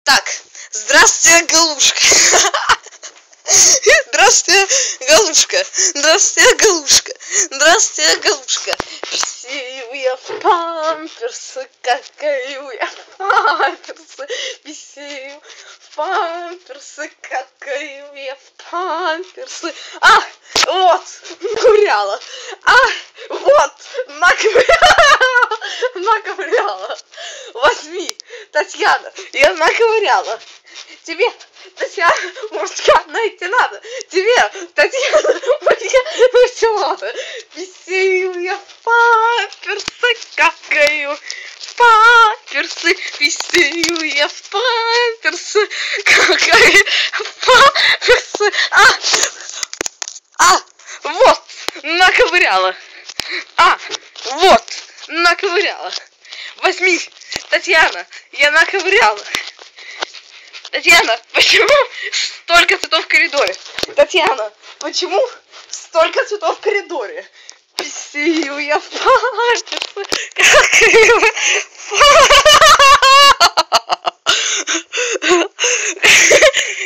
Так, здравствуйте, Галушка. Здравствуйте, Галушка. Здравствуйте, Галушка. Здравствуйте, Галушка. Писаю я в памперсы, какаю я в памперсы. Писаю в памперсы, какаю я в памперсы. А, вот, наковыряла. А, вот, наковыряла. Возьми, Татьяна, я наковыряла. Тебе, Татьяна, мужика найти надо. Тебе, Татьяна, ну что надо? Писаю я в памперсы, какаю в памперсы. Писаю я в памперсы, какаю в памперсы. Вот, наковыряла. Вот, наковыряла. Возьми, Татьяна, я наковыряла. Татьяна, почему столько цветов в коридоре? Татьяна, почему столько цветов в коридоре? Писаю я в памперсы,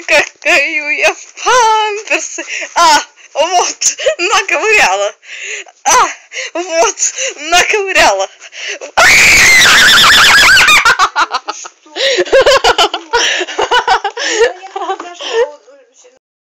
какаю я в памперсы. Вот, наковыряла. Вот, наковыряла.